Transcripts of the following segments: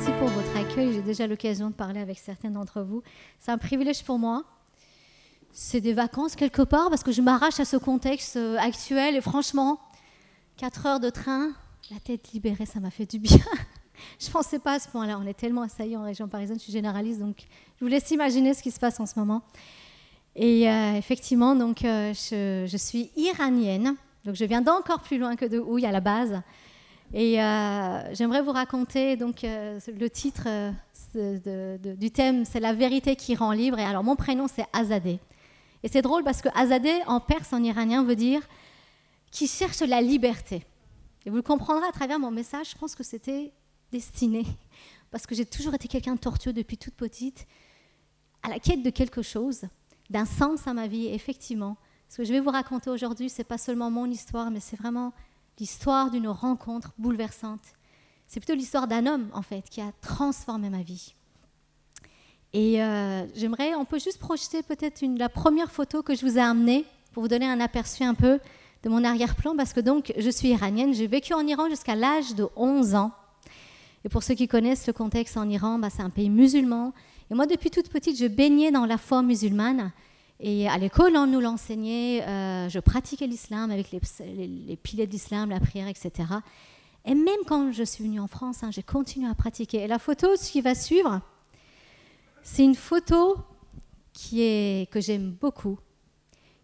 Merci pour votre accueil. J'ai déjà l'occasion de parler avec certains d'entre vous. C'est un privilège pour moi. C'est des vacances quelque part parce que je m'arrache à ce contexte actuel et franchement, 4 heures de train, la tête libérée, ça m'a fait du bien. Je ne pensais pas à ce point-là. On est tellement assaillis en région parisienne, je suis généraliste, donc je vous laisse imaginer ce qui se passe en ce moment. Et effectivement, donc, je suis iranienne, donc je viens d'encore plus loin que de Houille à la base. Et j'aimerais vous raconter donc, le titre du thème, c'est la vérité qui rend libre. Et alors mon prénom c'est Azadeh. Et c'est drôle parce que Azadeh en perse, en iranien, veut dire qui cherche la liberté. Et vous le comprendrez à travers mon message, je pense que c'était destiné. Parce que j'ai toujours été quelqu'un de tortueux depuis toute petite, à la quête de quelque chose, d'un sens à ma vie. Et effectivement, ce que je vais vous raconter aujourd'hui, ce n'est pas seulement mon histoire, mais c'est vraiment l'histoire d'une rencontre bouleversante. C'est plutôt l'histoire d'un homme, en fait, qui a transformé ma vie. Et j'aimerais, on peut juste projeter peut-être la première photo que je vous ai amenée pour vous donner un aperçu un peu de mon arrière-plan, parce que donc, je suis iranienne, j'ai vécu en Iran jusqu'à l'âge de 11 ans. Et pour ceux qui connaissent le contexte en Iran, c'est un pays musulman. Et moi, depuis toute petite, je baignais dans la foi musulmane. Et à l'école, on nous l'enseignait, je pratiquais l'islam avec les piliers de l'islam, la prière, etc. Et même quand je suis venue en France, j'ai continué à pratiquer. Et la photo, ce qui va suivre, c'est une photo que j'aime beaucoup,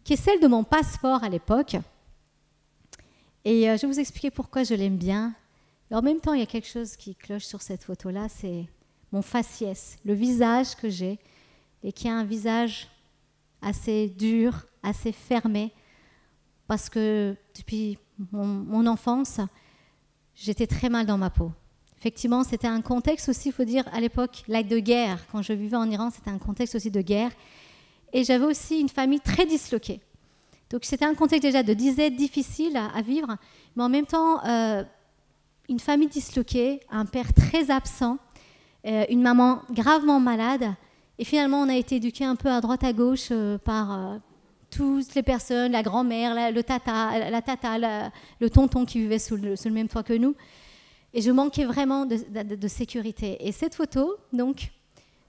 qui est celle de mon passeport à l'époque. Et je vais vous expliquer pourquoi je l'aime bien. Et en même temps, il y a quelque chose qui cloche sur cette photo-là, c'est mon faciès, le visage que j'ai, et qui a un visage assez dur, assez fermé, parce que depuis mon enfance, j'étais très mal dans ma peau. Effectivement, c'était un contexte aussi, il faut dire, à l'époque, de guerre. Quand je vivais en Iran, c'était un contexte aussi de guerre. Et j'avais aussi une famille très disloquée. Donc c'était un contexte déjà de disette difficile à vivre, mais en même temps, une famille disloquée, un père très absent, une maman gravement malade. Et finalement, on a été éduqués un peu à droite à gauche par toutes les personnes, la grand-mère, la tata, le tonton qui vivait sous le même toit que nous. Et je manquais vraiment de sécurité. Et cette photo, donc,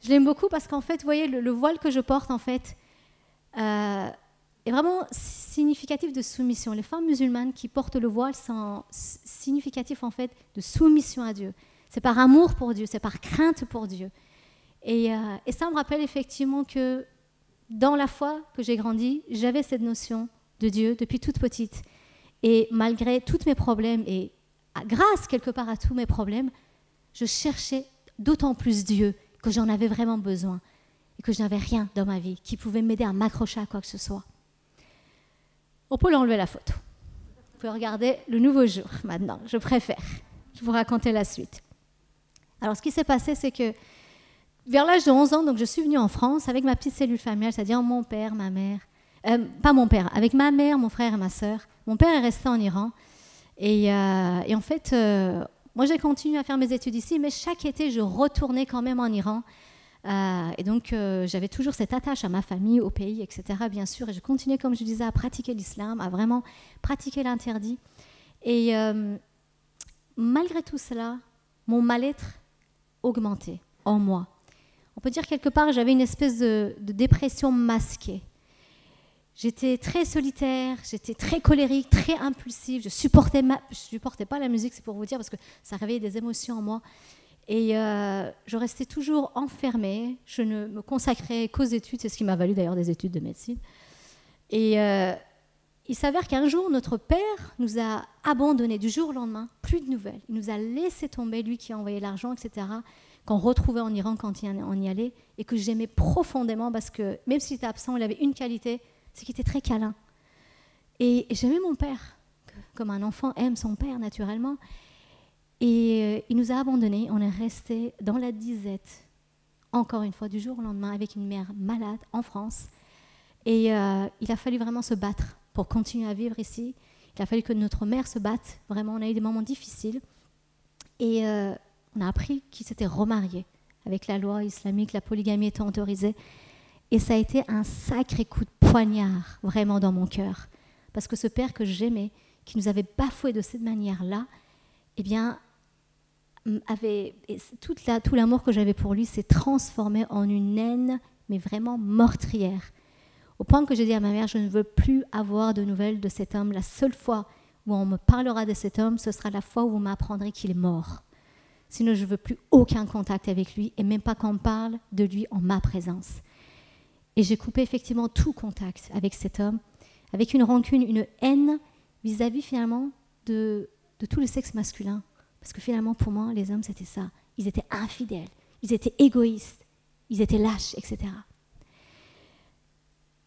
je l'aime beaucoup parce qu'en fait, vous voyez, le voile que je porte, en fait, est vraiment significatif de soumission. Les femmes musulmanes qui portent le voile sont significatifs, en fait, de soumission à Dieu. C'est par amour pour Dieu, c'est par crainte pour Dieu. Et ça me rappelle effectivement que dans la foi que j'ai grandi, j'avais cette notion de Dieu depuis toute petite. Et malgré tous mes problèmes, et grâce quelque part à tous mes problèmes, je cherchais d'autant plus Dieu que j'en avais vraiment besoin et que je n'avais rien dans ma vie qui pouvait m'aider à m'accrocher à quoi que ce soit. On peut l'enlever la photo. Vous pouvez regarder le nouveau jour maintenant, je préfère. Je vais vous raconter la suite. Alors ce qui s'est passé, c'est que vers l'âge de 11 ans, donc je suis venue en France avec ma petite cellule familiale, c'est-à-dire mon père, ma mère, pas mon père, avec ma mère, mon frère et ma sœur. Mon père est resté en Iran. Et en fait, moi j'ai continué à faire mes études ici, mais chaque été, je retournais quand même en Iran. Et donc, j'avais toujours cette attache à ma famille, au pays, etc., bien sûr. Et je continuais, comme je disais, à pratiquer l'islam, à vraiment pratiquer l'interdit. Et malgré tout cela, mon mal-être augmentait en moi. On peut dire quelque part, j'avais une espèce de dépression masquée. J'étais très solitaire, j'étais très colérique, très impulsive. Je supportais pas la musique, c'est pour vous dire, parce que ça réveillait des émotions en moi. Et je restais toujours enfermée. Je ne me consacrais qu'aux études. C'est ce qui m'a valu d'ailleurs des études de médecine. Et il s'avère qu'un jour, notre père nous a abandonnés du jour au lendemain. Plus de nouvelles. Il nous a laissé tomber, lui qui a envoyé l'argent, etc., qu'on retrouvait en Iran quand on y allait, et que j'aimais profondément parce que même s'il était absent, il avait une qualité, c'est qu'il était très câlin. Et j'aimais mon père, comme un enfant aime son père naturellement. Et il nous a abandonnés, on est restés dans la disette, encore une fois, du jour au lendemain, avec une mère malade en France. Et il a fallu vraiment se battre pour continuer à vivre ici. Il a fallu que notre mère se batte, vraiment, on a eu des moments difficiles. Et on a appris qu'il s'était remarié. Avec la loi islamique, la polygamie était autorisée. Et ça a été un sacré coup de poignard, vraiment, dans mon cœur. Parce que ce père que j'aimais, qui nous avait bafoués de cette manière-là, eh bien, tout l'amour que j'avais pour lui s'est transformé en une haine, mais vraiment meurtrière. Au point que j'ai dit à ma mère, je ne veux plus avoir de nouvelles de cet homme. La seule fois où on me parlera de cet homme, ce sera la fois où vous m'apprendrez qu'il est mort. Sinon, je ne veux plus aucun contact avec lui, et même pas qu'on parle de lui en ma présence. Et j'ai coupé effectivement tout contact avec cet homme, avec une rancune, une haine vis-à-vis finalement de tout le sexe masculin. Parce que finalement, pour moi, les hommes, c'était ça. Ils étaient infidèles, ils étaient égoïstes, ils étaient lâches, etc.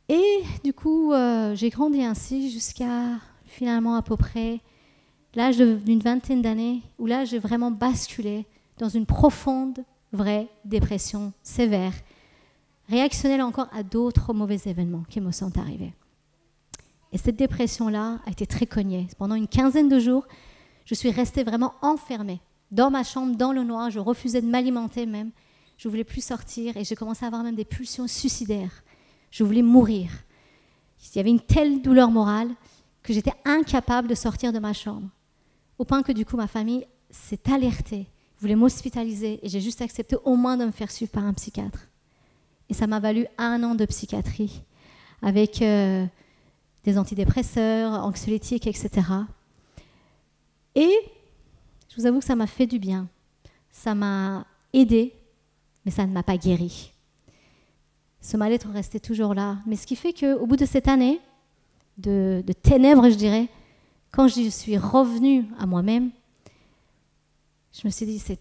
Et du coup, j'ai grandi ainsi jusqu'à finalement à peu près l'âge d'une vingtaine d'années, où là, j'ai vraiment basculé dans une profonde, vraie dépression sévère, réactionnelle encore à d'autres mauvais événements qui me sont arrivés. Et cette dépression-là a été très cognée. Pendant une quinzaine de jours, je suis restée vraiment enfermée dans ma chambre, dans le noir. Je refusais de m'alimenter même. Je ne voulais plus sortir et j'ai commencé à avoir même des pulsions suicidaires. Je voulais mourir. Il y avait une telle douleur morale que j'étais incapable de sortir de ma chambre. Au point que du coup, ma famille s'est alertée, voulait m'hospitaliser et j'ai juste accepté au moins de me faire suivre par un psychiatre. Et ça m'a valu 1 an de psychiatrie avec des antidépresseurs, anxiolytiques, etc. Et je vous avoue que ça m'a fait du bien. Ça m'a aidé, mais ça ne m'a pas guéri. Ce mal-être restait toujours là. Mais ce qui fait qu'au bout de cette année de ténèbres, je dirais, quand je suis revenue à moi-même, je me suis dit, c'est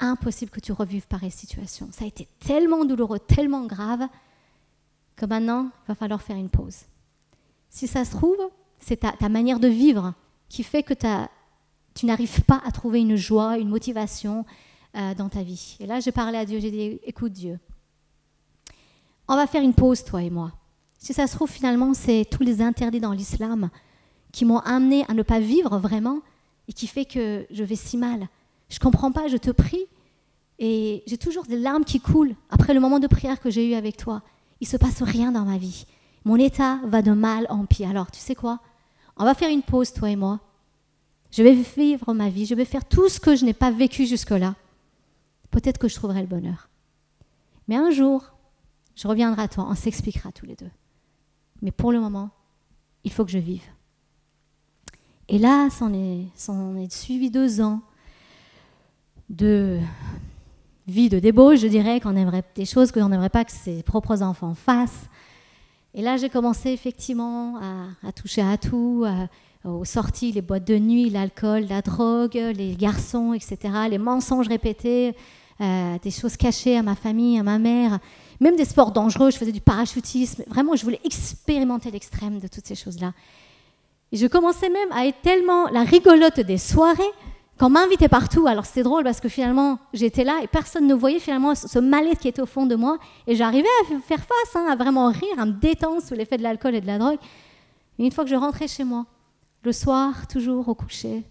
impossible que tu revives pareille situation. Ça a été tellement douloureux, tellement grave, que maintenant, il va falloir faire une pause. Si ça se trouve, c'est ta manière de vivre qui fait que tu n'arrives pas à trouver une joie, une motivation dans ta vie. Et là, j'ai parlé à Dieu, j'ai dit, écoute Dieu, on va faire une pause, toi et moi. Si ça se trouve, finalement, c'est tous les interdits dans l'islam qui m'ont amené à ne pas vivre vraiment et qui fait que je vais si mal. Je ne comprends pas, je te prie. Et j'ai toujours des larmes qui coulent après le moment de prière que j'ai eu avec toi. Il ne se passe rien dans ma vie. Mon état va de mal en pire. Alors, tu sais quoi? On va faire une pause, toi et moi. Je vais vivre ma vie. Je vais faire tout ce que je n'ai pas vécu jusque-là. Peut-être que je trouverai le bonheur. Mais un jour, je reviendrai à toi. On s'expliquera tous les deux. Mais pour le moment, il faut que je vive. Et là, s'en est suivi 2 ans de vie de débauche, je dirais, qu'on aimerait des choses qu'on n'aimerait pas que ses propres enfants fassent. Et là, j'ai commencé effectivement à toucher à tout, aux sorties, les boîtes de nuit, l'alcool, la drogue, les garçons, etc., les mensonges répétés, des choses cachées à ma famille, à ma mère, même des sports dangereux, je faisais du parachutisme. Vraiment, je voulais expérimenter l'extrême de toutes ces choses-là. Et je commençais même à être tellement la rigolote des soirées qu'on m'invitait partout. Alors c'était drôle parce que finalement, j'étais là et personne ne voyait finalement ce mal-être qui était au fond de moi. Et j'arrivais à faire face, à vraiment rire, à me détendre sous l'effet de l'alcool et de la drogue. Et une fois que je rentrais chez moi, le soir, toujours au coucher,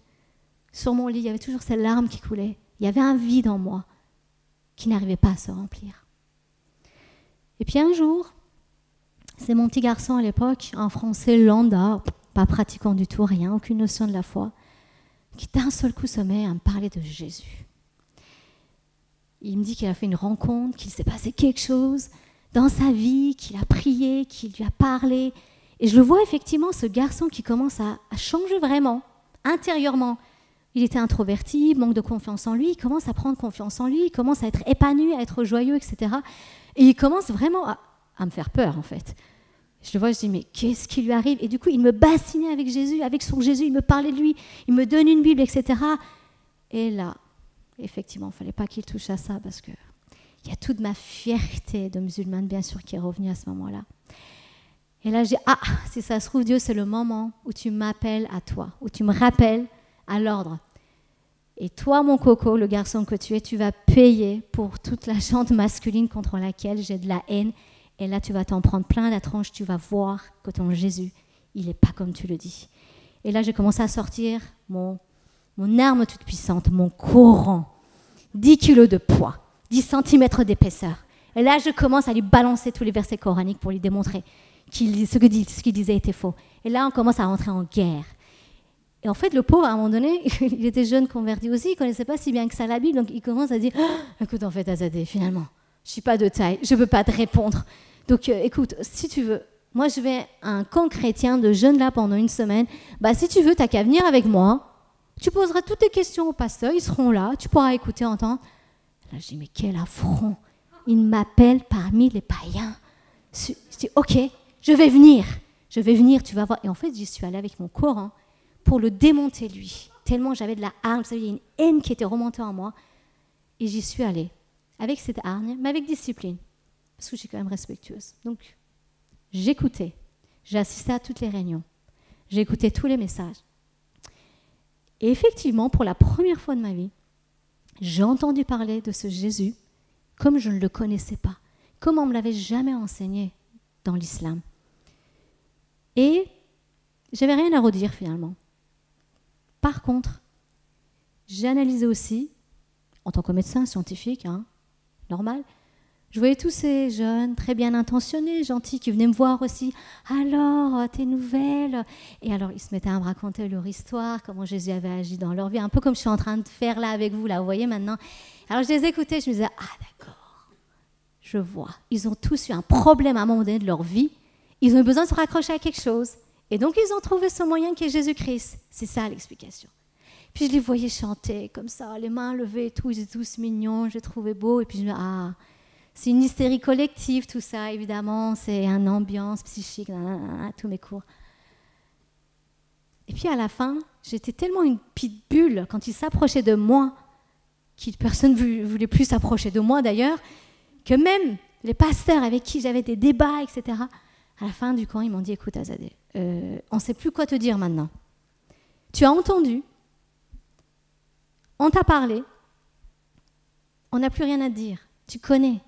sur mon lit, il y avait toujours ces larmes qui coulaient. Il y avait un vide en moi qui n'arrivait pas à se remplir. Et puis un jour, c'est mon petit garçon à l'époque, un Français lambda, pas pratiquant du tout, rien, aucune notion de la foi, qui d'un seul coup se met à me parler de Jésus. Il me dit qu'il a fait une rencontre, qu'il s'est passé quelque chose dans sa vie, qu'il a prié, qu'il lui a parlé. Et je le vois effectivement, ce garçon qui commence à changer vraiment, intérieurement. Il était introverti, manque de confiance en lui, il commence à prendre confiance en lui, il commence à être épanoui, à être joyeux, etc. Et il commence vraiment à me faire peur, en fait. Je le vois, je dis, mais qu'est-ce qui lui arrive? Et du coup, il me bassinait avec Jésus, avec son Jésus, il me parlait de lui, il me donne une Bible, etc. Et là, effectivement, il ne fallait pas qu'il touche à ça, parce qu'il y a toute ma fierté de musulmane, bien sûr, qui est revenue à ce moment-là. Et là, je dis, si ça se trouve, Dieu, c'est le moment où tu m'appelles à toi, où tu me rappelles à l'ordre. Et toi, mon coco, le garçon que tu es, tu vas payer pour toute la jante masculine contre laquelle j'ai de la haine. Et là, tu vas t'en prendre plein la tronche, tu vas voir que ton Jésus, il n'est pas comme tu le dis. Et là, j'ai commencé à sortir mon arme toute puissante, mon Coran, 10 kilos de poids, 10 centimètres d'épaisseur. Et là, je commence à lui balancer tous les versets coraniques pour lui démontrer ce qu'il disait était faux. Et là, on commence à rentrer en guerre. Et en fait, le pauvre, à un moment donné, il était jeune converti aussi, il ne connaissait pas si bien que ça la Bible, donc il commence à dire « Écoute, en fait, Azadeh, finalement, je ne suis pas de taille, je ne peux pas te répondre. Donc, écoute, si tu veux, moi, je vais à un camp chrétien de jeunes là pendant une semaine. Bah, si tu veux, tu n'as qu'à venir avec moi. Tu poseras toutes tes questions aux pasteurs, ils seront là, tu pourras écouter, entendre. » Là, je dis « Mais quel affront! Il m'appelle parmi les païens. » Je dis « Ok, je vais venir, tu vas voir. » Et en fait, j'y suis allée avec mon Coran pour le démonter lui. Tellement j'avais de la hargne, vous savez, il y a une haine qui était remontée en moi. Et j'y suis allée, avec cette hargne, mais avec discipline. Parce que je suis quand même respectueuse. Donc, j'écoutais. J'ai assisté à toutes les réunions. J'ai écouté tous les messages. Et effectivement, pour la première fois de ma vie, j'ai entendu parler de ce Jésus comme je ne le connaissais pas, comme on ne me l'avait jamais enseigné dans l'islam. Et je n'avais rien à redire finalement. Par contre, j'ai analysé aussi, en tant que médecin scientifique, normal, je voyais tous ces jeunes très bien intentionnés, gentils, qui venaient me voir aussi. Alors, tes nouvelles? Et alors, ils se mettaient à me raconter leur histoire, comment Jésus avait agi dans leur vie, un peu comme je suis en train de faire là avec vous, là, vous voyez maintenant. Alors, je les écoutais, je me disais, ah d'accord, je vois. Ils ont tous eu un problème à un moment donné de leur vie. Ils ont eu besoin de se raccrocher à quelque chose. Et donc, ils ont trouvé ce moyen qui est Jésus-Christ. C'est ça l'explication. Puis, je les voyais chanter comme ça, les mains levées et tout. Ils étaient tous mignons, je les trouvais beaux. Et puis, je me disais, c'est une hystérie collective, tout ça, évidemment. C'est une ambiance psychique, tous mes cours. Et puis, à la fin, j'étais tellement une petite bulle quand ils s'approchaient de moi, personne ne voulait plus s'approcher de moi, d'ailleurs, que même les pasteurs avec qui j'avais des débats, etc., à la fin du camp, ils m'ont dit, écoute, Azadeh, on ne sait plus quoi te dire maintenant. Tu as entendu, on t'a parlé, on n'a plus rien à te dire. Tu connais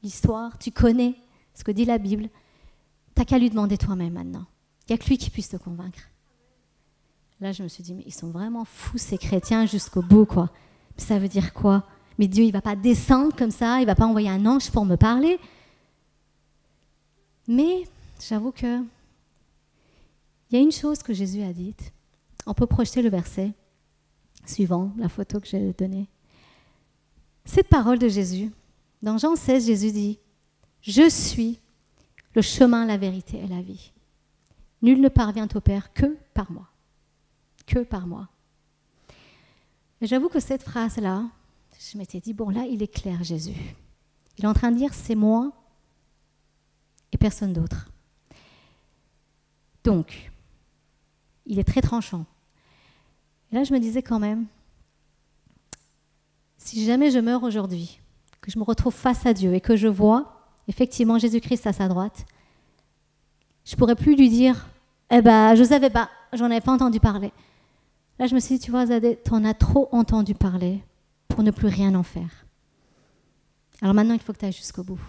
l'histoire, tu connais ce que dit la Bible. Tu n'as qu'à lui demander toi-même maintenant. Il n'y a que lui qui puisse te convaincre. Là, je me suis dit, mais ils sont vraiment fous, ces chrétiens, jusqu'au bout, quoi. Ça veut dire quoi? Mais Dieu, il ne va pas descendre comme ça, il ne va pas envoyer un ange pour me parler. Mais j'avoue que il y a une chose que Jésus a dite. On peut projeter le verset suivant, la photo que j'ai donnée. Cette parole de Jésus, dans Jean 16, Jésus dit « Je suis le chemin, la vérité et la vie. Nul ne parvient au Père que par moi. » Que par moi. Et j'avoue que cette phrase-là, je m'étais dit, bon là, il est clair, Jésus. Il est en train de dire, c'est moi et personne d'autre. Donc, il est très tranchant. Et là, je me disais quand même, si jamais je meurs aujourd'hui, que je me retrouve face à Dieu et que je vois effectivement Jésus-Christ à sa droite, je ne pourrais plus lui dire, je ne savais pas, j'en avais pas entendu parler. Là, je me suis dit, tu vois, Azadeh, tu en as trop entendu parler pour ne plus rien en faire. Alors maintenant, il faut que tu ailles jusqu'au bout.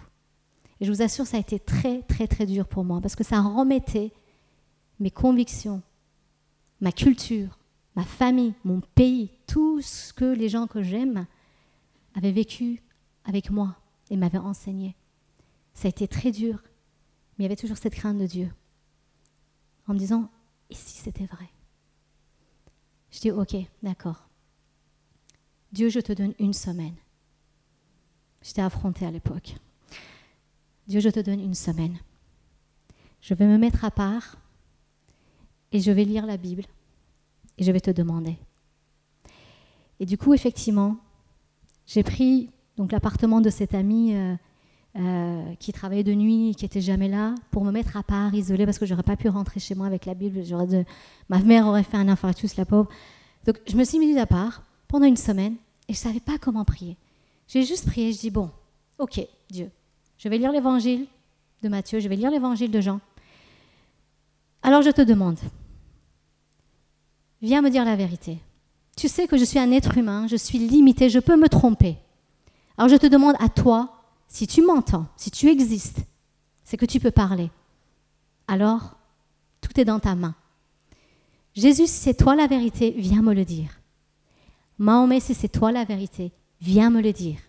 Et je vous assure, ça a été très, très, très dur pour moi parce que ça remettait mes convictions, ma culture, ma famille, mon pays, tout ce que les gens que j'aime avaient vécu avec moi et m'avaient enseigné. Ça a été très dur, mais il y avait toujours cette crainte de Dieu. En me disant, et si c'était vrai? Je dis, ok, d'accord. Dieu, je te donne une semaine. J'étais affrontée à l'époque. Dieu, je te donne une semaine. Je vais me mettre à part et je vais lire la Bible et je vais te demander. Et du coup, effectivement, j'ai pris donc, l'appartement de cet ami qui travaillait de nuit, qui n'était jamais là, pour me mettre à part, isolée, parce que je n'aurais pas pu rentrer chez moi avec la Bible. Ma mère aurait fait un infarctus, la pauvre. Donc, je me suis mise à part pendant une semaine et je ne savais pas comment prier. J'ai juste prié, je dis, bon, ok, Dieu, je vais lire l'évangile de Matthieu, je vais lire l'évangile de Jean. Alors, je te demande, viens me dire la vérité. Tu sais que je suis un être humain, je suis limité, je peux me tromper. Alors, je te demande à toi, si tu m'entends, si tu existes, c'est que tu peux parler. Alors, tout est dans ta main. Jésus, si c'est toi la vérité, viens me le dire. Mahomet, si c'est toi la vérité, viens me le dire.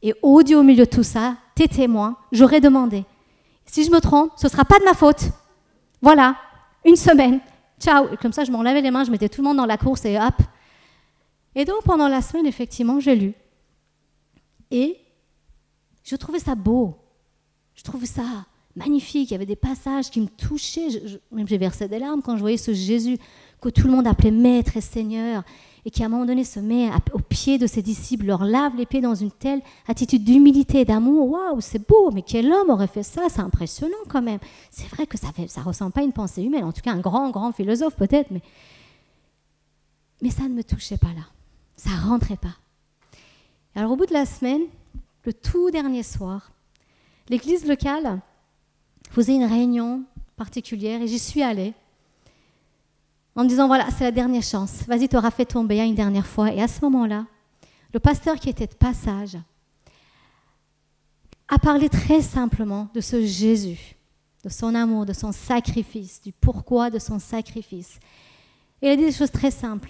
Et au Dieu, au milieu de tout ça, tes témoins, j'aurais demandé. Si je me trompe, ce ne sera pas de ma faute. Voilà, une semaine. ciao. Et comme ça, je m'en lavais les mains, je mettais tout le monde dans la course et hop. Et donc, pendant la semaine, effectivement, j'ai lu. Et je trouvais ça beau. Je trouvais ça magnifique. Il y avait des passages qui me touchaient. Même j'ai versé des larmes quand je voyais ce Jésus que tout le monde appelait Maître et Seigneur et qui, à un moment donné, se met aux pieds de ses disciples, leur lave les pieds dans une telle attitude d'humilité et d'amour. Waouh, c'est beau, mais quel homme aurait fait ça? C'est impressionnant quand même. C'est vrai que ça ne ressemble pas à une pensée humaine. En tout cas, un grand philosophe peut-être, mais ça ne me touchait pas là. Ça ne rentrait pas. Alors, au bout de la semaine, le tout dernier soir, l'église locale faisait une réunion particulière et j'y suis allée en me disant, voilà, c'est la dernière chance. Vas-y, tu auras fait ton béat une dernière fois. Et à ce moment-là, le pasteur qui était de passage a parlé très simplement de ce Jésus, de son amour, de son sacrifice, du pourquoi de son sacrifice. Et il a dit des choses très simples.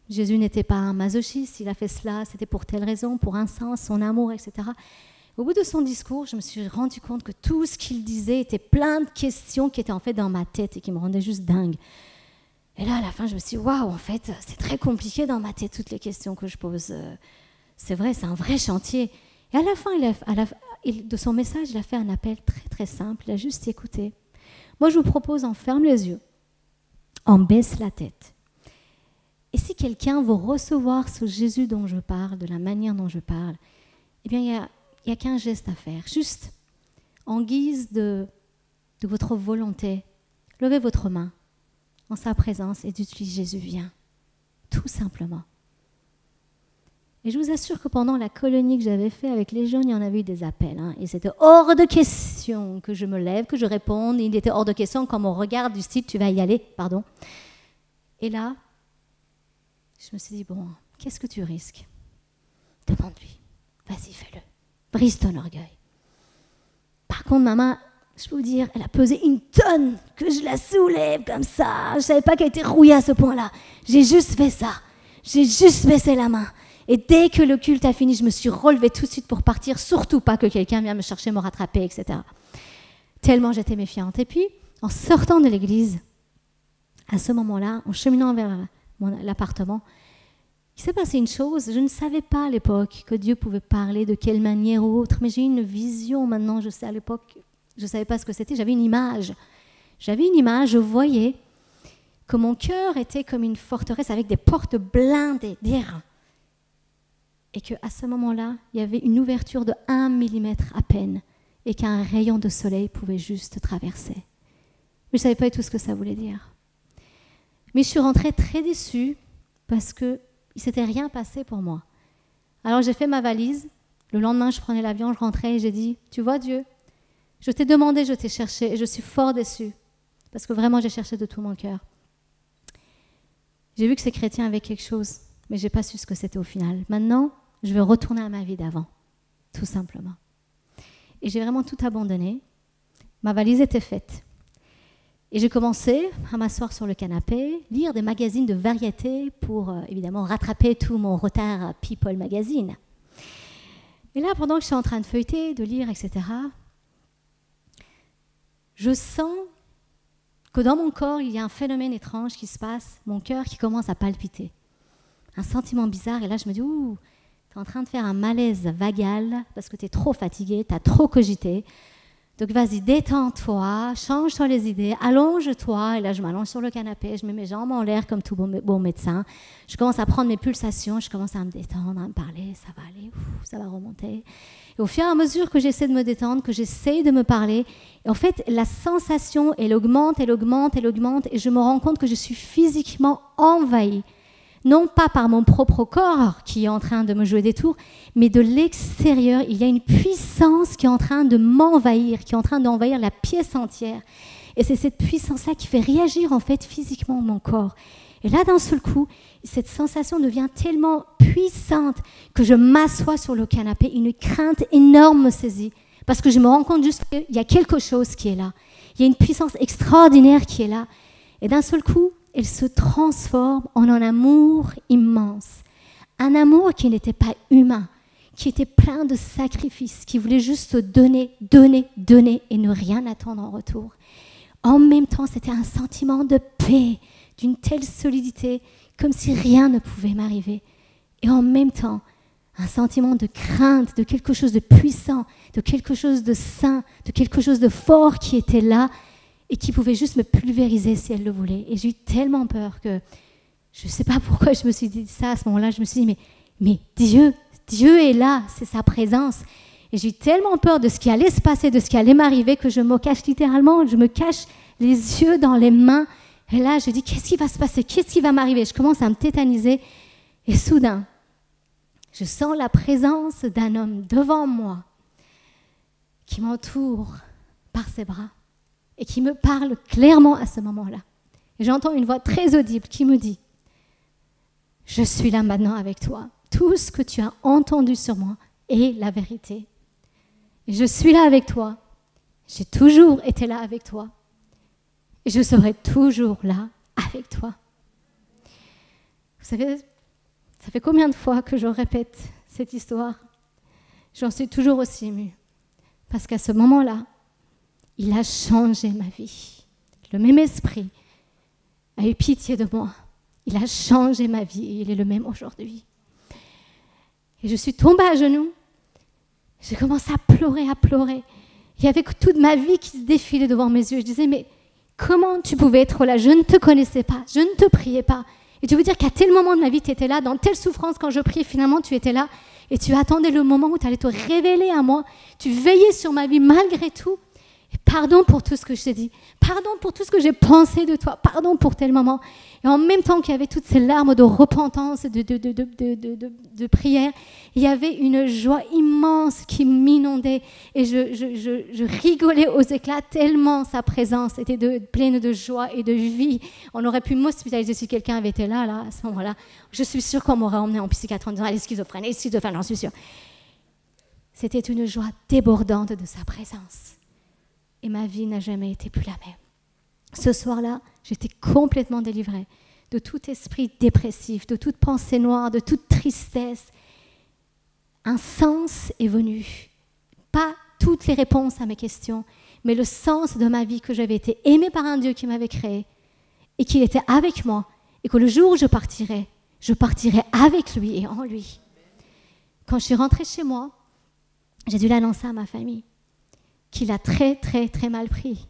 Jésus n'était pas un masochiste, il a fait cela, c'était pour telle raison, pour un sens, son amour, etc. Au bout de son discours, je me suis rendu compte que tout ce qu'il disait était plein de questions qui étaient en fait dans ma tête et qui me rendaient juste dingue. Et là, à la fin, je me suis dit, waouh, en fait, c'est très compliqué dans ma tête, toutes les questions que je pose. C'est vrai, c'est un vrai chantier. Et à la fin, de son message, il a fait un appel très, très simple. Il a juste dit, écoutez, moi, je vous propose, on ferme les yeux, on baisse la tête. Et si quelqu'un veut recevoir ce Jésus dont je parle, de la manière dont je parle, eh bien, il n'y a qu'un geste à faire. Juste, en guise de votre volonté, levez votre main en sa présence et dites-lui, Jésus, viens. Tout simplement. Et je vous assure que pendant la colonie que j'avais faite avec les jeunes, il y en avait eu des appels. Et c'était hors de question que je me lève, que je réponde. Il était hors de question quand on regarde du style, tu vas y aller, pardon. Et là, je me suis dit, bon, qu'est-ce que tu risques? Demande-lui. Vas-y, fais-le. Brise ton orgueil. Par contre, ma main, je peux vous dire, elle a pesé 1 tonne que je la soulève comme ça. Je ne savais pas qu'elle était rouillée à ce point-là. J'ai juste fait ça. J'ai juste baissé la main. Et dès que le culte a fini, je me suis relevée tout de suite pour partir. Surtout pas que quelqu'un vienne me chercher, me rattraper, etc. Tellement j'étais méfiante. Et puis, en sortant de l'église, à ce moment-là, en cheminant vers l'appartement, il s'est passé une chose. Je ne savais pas à l'époque que Dieu pouvait parler de quelle manière ou autre, mais j'ai eu une vision maintenant. Je sais, à l'époque, je ne savais pas ce que c'était. J'avais une image. Je voyais que mon cœur était comme une forteresse avec des portes blindées d'airain. Et qu'à ce moment-là, il y avait une ouverture de 1 millimètre à peine et qu'un rayon de soleil pouvait juste traverser. Mais je ne savais pas tout ce que ça voulait dire. Mais je suis rentrée très déçue parce qu'il ne s'était rien passé pour moi. Alors j'ai fait ma valise. Le lendemain, je prenais l'avion, je rentrais et j'ai dit, tu vois Dieu, je t'ai demandé, je t'ai cherché et je suis fort déçue parce que vraiment j'ai cherché de tout mon cœur. J'ai vu que ces chrétiens avaient quelque chose, mais je n'ai pas su ce que c'était au final. Maintenant, je veux retourner à ma vie d'avant, tout simplement. Et j'ai vraiment tout abandonné. Ma valise était faite. Et j'ai commencé à m'asseoir sur le canapé, lire des magazines de variété pour, évidemment, rattraper tout mon retard à People Magazine. Et là, pendant que je suis en train de feuilleter, de lire, etc., je sens que dans mon corps, il y a un phénomène étrange qui se passe, mon cœur qui commence à palpiter. Un sentiment bizarre, et là, je me dis, ouh, tu es en train de faire un malaise vagal parce que tu es trop fatigué, tu as trop cogité. Donc vas-y, détends-toi, change-toi les idées, allonge-toi. Et là, je m'allonge sur le canapé, je mets mes jambes en l'air comme tout bon médecin. Je commence à prendre mes pulsations, je commence à me détendre, à me parler, ça va aller, ça va remonter. Et au fur et à mesure que j'essaie de me détendre, que j'essaie de me parler, et en fait, la sensation, elle augmente, et je me rends compte que je suis physiquement envahie. Non pas par mon propre corps qui est en train de me jouer des tours, mais de l'extérieur, il y a une puissance qui est en train de m'envahir, qui est en train d'envahir la pièce entière. Et c'est cette puissance-là qui fait réagir en fait physiquement mon corps. Et là, d'un seul coup, cette sensation devient tellement puissante que je m'assois sur le canapé, une crainte énorme me saisit, parce que je me rends compte juste qu'il y a quelque chose qui est là. Il y a une puissance extraordinaire qui est là. Et d'un seul coup, elle se transforme en un amour immense. Un amour qui n'était pas humain, qui était plein de sacrifices, qui voulait juste se donner et ne rien attendre en retour. En même temps, c'était un sentiment de paix d'une telle solidité, comme si rien ne pouvait m'arriver. Et en même temps, un sentiment de crainte, de quelque chose de puissant, de quelque chose de saint, de quelque chose de fort qui était là et qui pouvait juste me pulvériser si elle le voulait. Et j'ai eu tellement peur que je ne sais pas pourquoi je me suis dit ça à ce moment-là. Je me suis dit, mais Dieu est là, c'est sa présence. Et j'ai eu tellement peur de ce qui allait se passer, de ce qui allait m'arriver, que je me cache littéralement, je me cache les yeux dans les mains. Et là, je dis, qu'est-ce qui va se passer? Qu'est-ce qui va m'arriver? Je commence à me tétaniser. Et soudain, je sens la présence d'un homme devant moi qui m'entoure par ses bras et qui me parle clairement à ce moment-là. Et j'entends une voix très audible qui me dit « Je suis là maintenant avec toi. Tout ce que tu as entendu sur moi est la vérité. Et je suis là avec toi. J'ai toujours été là avec toi. Et je serai toujours là avec toi. » Vous savez, ça fait combien de fois que je répète cette histoire? J'en suis toujours aussi émue. Parce qu'à ce moment-là, il a changé ma vie. Le même esprit a eu pitié de moi. Il a changé ma vie et il est le même aujourd'hui. Et je suis tombée à genoux. J'ai commencé à pleurer. Il y avait toute ma vie qui se défilait devant mes yeux. Je disais, mais comment tu pouvais être là? Je ne te connaissais pas, je ne te priais pas. Et tu veux dire qu'à tel moment de ma vie, tu étais là, dans telle souffrance, quand je priais, finalement, tu étais là. Et tu attendais le moment où tu allais te révéler à moi. Tu veillais sur ma vie malgré tout. Et pardon pour tout ce que je t'ai dit. Pardon pour tout ce que j'ai pensé de toi. Pardon pour tel moment. Et en même temps qu'il y avait toutes ces larmes de repentance, de prière, il y avait une joie immense qui m'inondait. Et je rigolais aux éclats tellement sa présence était pleine de joie et de vie. On aurait pu m'hospitaliser si quelqu'un avait été là à ce moment-là. Je suis sûre qu'on m'aurait emmené en psychiatre en disant « Elle est schizophrène, j'en suis sûre. » C'était une joie débordante de sa présence. Et ma vie n'a jamais été plus la même. Ce soir-là, j'étais complètement délivrée de tout esprit dépressif, de toute pensée noire, de toute tristesse. Un sens est venu. Pas toutes les réponses à mes questions, mais le sens de ma vie, que j'avais été aimée par un Dieu qui m'avait créé et qu'il était avec moi et que le jour où je partirais avec lui et en lui. Quand je suis rentrée chez moi, j'ai dû l'annoncer à ma famille, qui l'a très, très, très mal pris.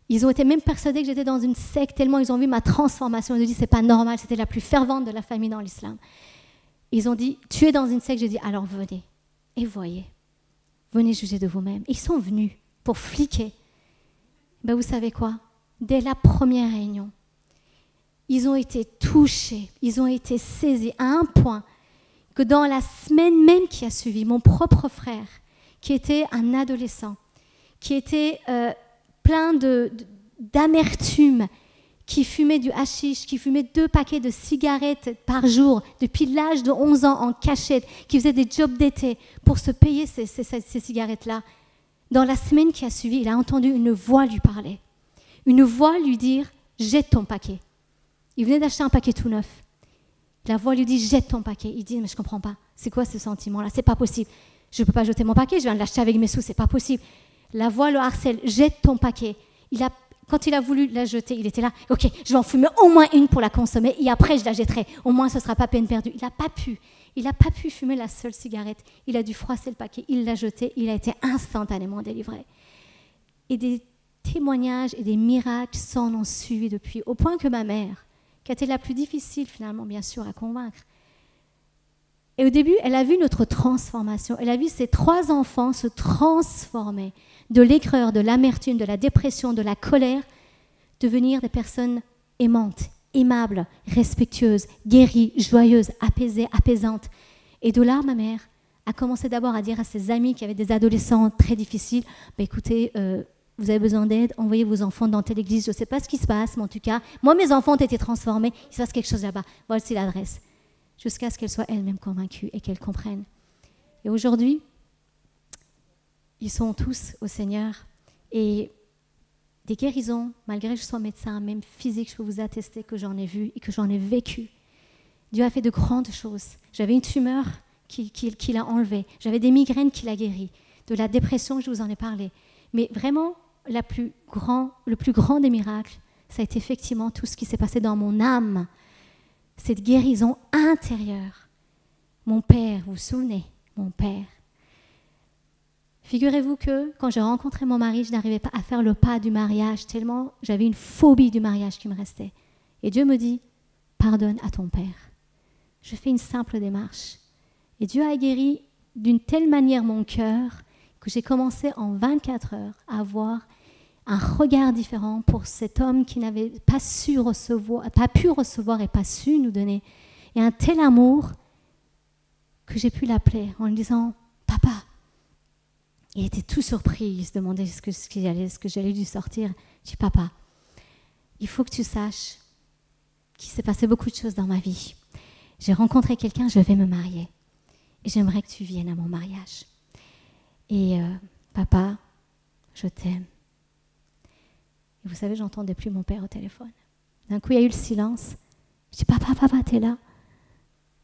Ils ont été même persuadés que j'étais dans une secte, tellement ils ont vu ma transformation. Ils ont dit, c'est pas normal, c'était la plus fervente de la famille dans l'islam. Ils ont dit, tu es dans une secte. J'ai dit, alors venez et voyez. Venez juger de vous-même. Ils sont venus pour fliquer. Ben, vous savez quoi? Dès la première réunion, ils ont été touchés, ils ont été saisis à un point que dans la semaine même qui a suivi, mon propre frère, qui était un adolescent, qui était plein d'amertume, qui fumait du hashish, qui fumait 2 paquets de cigarettes par jour depuis l'âge de 11 ans en cachette, qui faisait des jobs d'été pour se payer ces cigarettes-là. Dans la semaine qui a suivi, il a entendu une voix lui parler. Une voix lui dire « Jette ton paquet ». Il venait d'acheter un paquet tout neuf. La voix lui dit « Jette ton paquet ». Il dit « Mais je ne comprends pas. C'est quoi ce sentiment-là? C'est pas possible. Je ne peux pas jeter mon paquet, je viens de l'acheter avec mes sous, c'est pas possible. » La voix le harcèle, jette ton paquet. Quand il a voulu la jeter, il était là, ok, je vais en fumer au moins une pour la consommer et après je la jetterai. Au moins ce ne sera pas peine perdue. Il n'a pas pu fumer la seule cigarette. Il a dû froisser le paquet, il l'a jeté, il a été instantanément délivré. Et des témoignages et des miracles s'en ont suivi depuis, au point que ma mère, qui a été la plus difficile finalement bien sûr à convaincre, et au début, elle a vu notre transformation. Elle a vu ses 3 enfants se transformer de l'aigreur, de l'amertume, de la dépression, de la colère, devenir des personnes aimantes, aimables, respectueuses, guéries, joyeuses, apaisées, apaisantes. Et de là, ma mère a commencé d'abord à dire à ses amis qui avaient des adolescents très difficiles, bah, écoutez, vous avez besoin d'aide, envoyez vos enfants dans telle église, je ne sais pas ce qui se passe, mais en tout cas, moi, mes enfants ont été transformés, il se passe quelque chose là-bas, voici l'adresse. Jusqu'à ce qu'elle soit elle-même convaincue et qu'elle comprenne. Et aujourd'hui, ils sont tous au Seigneur. Et des guérisons, malgré que je sois médecin, même physique, je peux vous attester que j'en ai vu et que j'en ai vécu. Dieu a fait de grandes choses. J'avais une tumeur qu'il a enlevée. J'avais des migraines qu'il a guéries. De la dépression, je vous en ai parlé. Mais vraiment, le plus grand des miracles, ça a été effectivement tout ce qui s'est passé dans mon âme, cette guérison intérieure. Mon père, vous vous souvenez, mon père. Figurez-vous que quand j'ai rencontré mon mari, je n'arrivais pas à faire le pas du mariage, tellement j'avais une phobie du mariage qui me restait. Et Dieu me dit, pardonne à ton père. Je fais une simple démarche. Et Dieu a guéri d'une telle manière mon cœur que j'ai commencé en 24 heures à avoir un regard différent pour cet homme qui n'avait pas pu recevoir et pas su nous donner. Et un tel amour que j'ai pu l'appeler en lui disant « Papa ». Il était tout surpris, il se demandait ce que j'allais lui sortir. Je dis « Papa, il faut que tu saches qu'il s'est passé beaucoup de choses dans ma vie. J'ai rencontré quelqu'un, je vais me marier. Et j'aimerais que tu viennes à mon mariage. Et papa, je t'aime. » Et vous savez, j'entendais plus mon père au téléphone. D'un coup, il y a eu le silence. Je dis, papa, t'es là?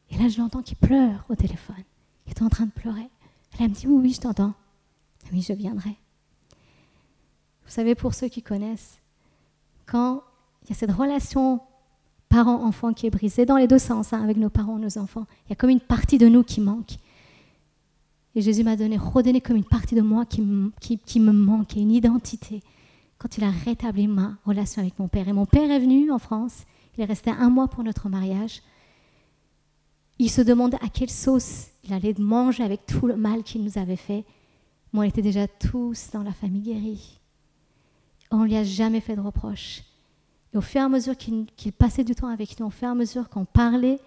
Et là, je l'entends qui pleure au téléphone. Il était en train de pleurer. Elle me dit, oui, je t'entends. Oui, je viendrai. Vous savez, pour ceux qui connaissent, quand il y a cette relation parent-enfant qui est brisée, dans les deux sens, avec nos parents, nos enfants, il y a comme une partie de nous qui manque. Et Jésus m'a redonné comme une partie de moi qui me manque, une identité, quand il a rétabli ma relation avec mon père. Et mon père est venu en France, il est resté 1 mois pour notre mariage. Il se demande à quelle sauce il allait manger avec tout le mal qu'il nous avait fait. Moi, on était déjà tous dans la famille guérie. On ne lui a jamais fait de reproches. Et au fur et à mesure qu'il passait du temps avec nous, au fur et à mesure qu'on parlait,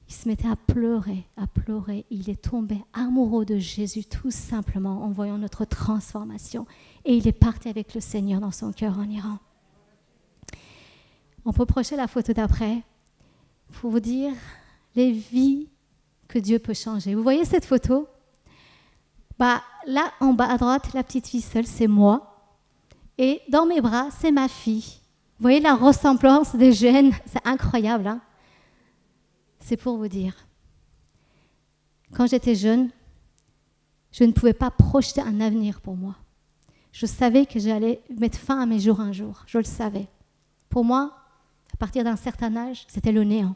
il se mettait à pleurer, à pleurer. Il est tombé amoureux de Jésus tout simplement en voyant notre transformation. Et il est parti avec le Seigneur dans son cœur en Iran. On peut projeter la photo d'après pour vous dire les vies que Dieu peut changer. Vous voyez cette photo? Là, en bas à droite, la petite fille seule, c'est moi. Et dans mes bras, c'est ma fille. Vous voyez la ressemblance des gènes? C'est incroyable, hein? C'est pour vous dire. Quand j'étais jeune, je ne pouvais pas projeter un avenir pour moi. Je savais que j'allais mettre fin à mes jours un jour. Je le savais. Pour moi, à partir d'un certain âge, c'était le néant.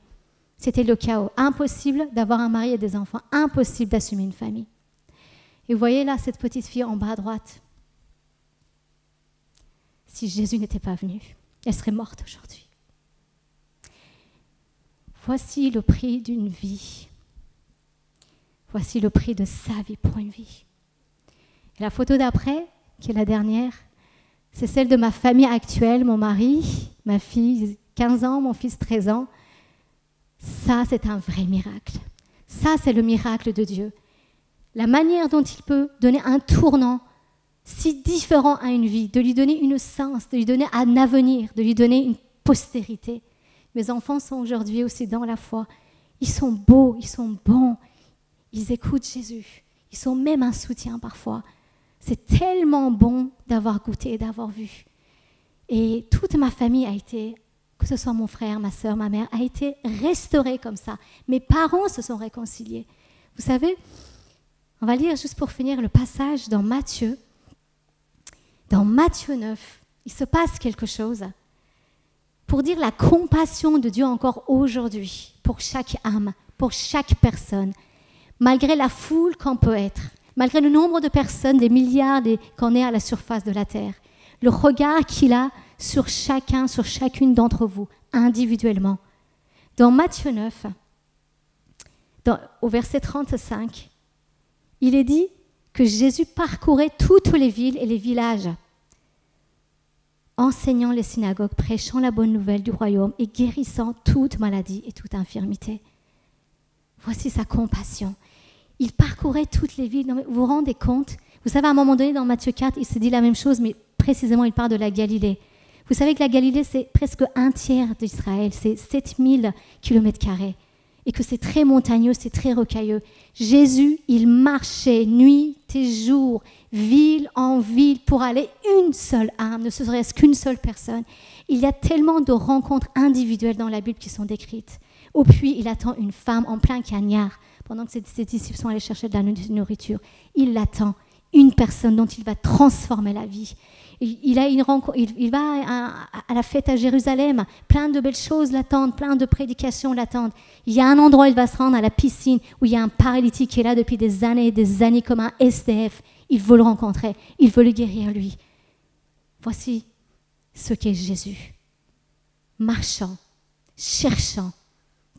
C'était le chaos. Impossible d'avoir un mari et des enfants. Impossible d'assumer une famille. Et vous voyez là, cette petite fille en bas à droite. Si Jésus n'était pas venu, elle serait morte aujourd'hui. Voici le prix d'une vie. Voici le prix de sa vie pour une vie. Et la photo d'après, qui est la dernière, c'est celle de ma famille actuelle, mon mari, ma fille 15 ans, mon fils 13 ans. Ça, c'est un vrai miracle. Ça, c'est le miracle de Dieu. La manière dont il peut donner un tournant si différent à une vie, de lui donner une sens, de lui donner un avenir, de lui donner une postérité. Mes enfants sont aujourd'hui aussi dans la foi. Ils sont beaux, ils sont bons, ils écoutent Jésus. Ils sont même un soutien parfois. C'est tellement bon d'avoir goûté et d'avoir vu. Et toute ma famille a été, que ce soit mon frère, ma soeur, ma mère, a été restaurée comme ça. Mes parents se sont réconciliés. Vous savez, on va lire juste pour finir le passage dans Matthieu. Dans Matthieu 9, il se passe quelque chose pour dire la compassion de Dieu encore aujourd'hui pour chaque âme, pour chaque personne. Malgré la foule qu'on peut être, malgré le nombre de personnes, des milliards qu'on est à la surface de la terre, le regard qu'il a sur chacun, sur chacune d'entre vous, individuellement. Dans Matthieu 9, au verset 35, il est dit que Jésus parcourait toutes les villes et les villages, enseignant les synagogues, prêchant la bonne nouvelle du royaume et guérissant toute maladie et toute infirmité. Voici sa compassion. Il parcourait toutes les villes. Vous vous rendez compte? Vous savez, à un moment donné, dans Matthieu 4, il se dit la même chose, mais précisément, il parle de la Galilée. Vous savez que la Galilée, c'est presque un tiers d'Israël, c'est 7000 km². Et que c'est très montagneux, c'est très rocailleux. Jésus, il marchait nuit et jour, ville en ville, pour aller une seule âme, ne serait-ce qu'une seule personne. Il y a tellement de rencontres individuelles dans la Bible qui sont décrites. Au puits, il attend une femme en plein cagnard, pendant que ses disciples sont allés chercher de la nourriture. Il l'attend, une personne dont il va transformer la vie. Il va à la fête à Jérusalem, plein de belles choses l'attendent, plein de prédications l'attendent. Il y a un endroit où il va se rendre, à la piscine, où il y a un paralytique qui est là depuis des années comme un SDF. Il veut le rencontrer, il veut le guérir lui. Voici ce qu'est Jésus. Marchant, cherchant,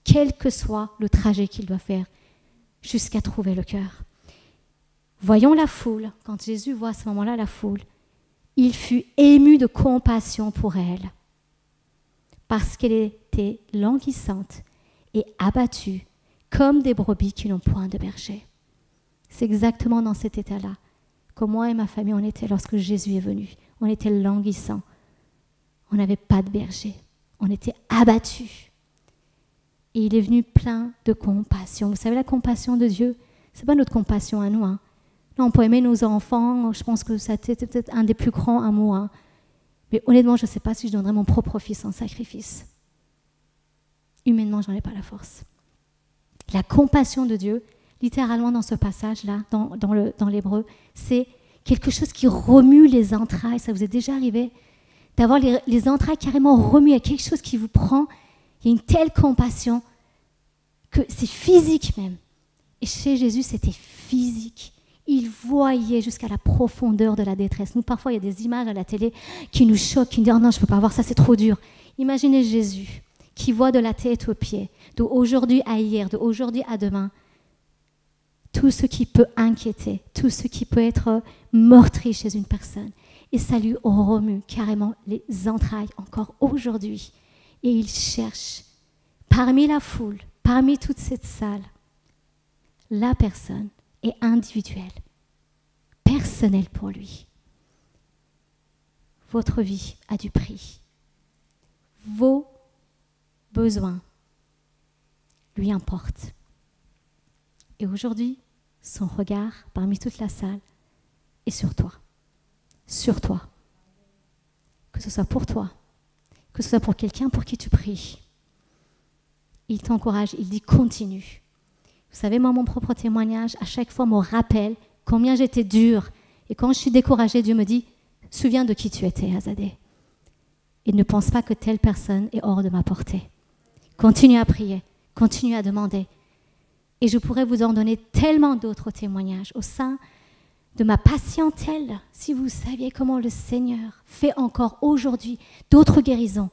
quel que soit le trajet qu'il doit faire, jusqu'à trouver le cœur. Voyons la foule. Quand Jésus voit à ce moment-là la foule, il fut ému de compassion pour elle, parce qu'elle était languissante et abattue, comme des brebis qui n'ont point de berger. C'est exactement dans cet état-là que moi et ma famille, on était lorsque Jésus est venu. On était languissants. On n'avait pas de berger. On était abattus. Et il est venu plein de compassion. Vous savez, la compassion de Dieu, ce n'est pas notre compassion à nous. Non, on peut aimer nos enfants. Je pense que c'était peut-être un des plus grands amours. Mais honnêtement, je ne sais pas si je donnerais mon propre fils en sacrifice. Humainement, je n'en ai pas la force. La compassion de Dieu, littéralement dans ce passage-là, dans l'hébreu, c'est quelque chose qui remue les entrailles. Ça vous est déjà arrivé d'avoir les entrailles carrément remuées, il y a quelque chose qui vous prend, il y a une telle compassion que c'est physique même. Et chez Jésus, c'était physique. Il voyait jusqu'à la profondeur de la détresse. Nous, parfois, il y a des images à la télé qui nous choquent, qui nous disent « Oh non, je ne peux pas voir ça, c'est trop dur ». Imaginez Jésus qui voit de la tête aux pieds, d'aujourd'hui à hier, d'aujourd'hui à demain, tout ce qui peut inquiéter, tout ce qui peut être meurtri chez une personne. Et ça lui remue carrément les entrailles encore aujourd'hui. Et il cherche, parmi la foule, parmi toute cette salle, la personne est individuelle, personnelle pour lui. Votre vie a du prix. Vos besoins lui importent. Et aujourd'hui, son regard, parmi toute la salle, est sur toi. Sur toi. Que ce soit pour toi, que ce soit pour quelqu'un pour qui tu pries. Il t'encourage, il dit continue. Vous savez, moi, mon propre témoignage, à chaque fois, me rappelle combien j'étais dure. Et quand je suis découragée, Dieu me dit, souviens de qui tu étais, Azadeh. Et ne pense pas que telle personne est hors de ma portée. Continue à prier, continue à demander. Et je pourrais vous en donner tellement d'autres témoignages au sein de ma patientèle, si vous saviez comment le Seigneur fait encore aujourd'hui d'autres guérisons,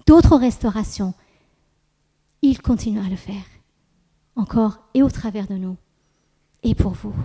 d'autres restaurations. Il continue à le faire, encore et au travers de nous, et pour vous.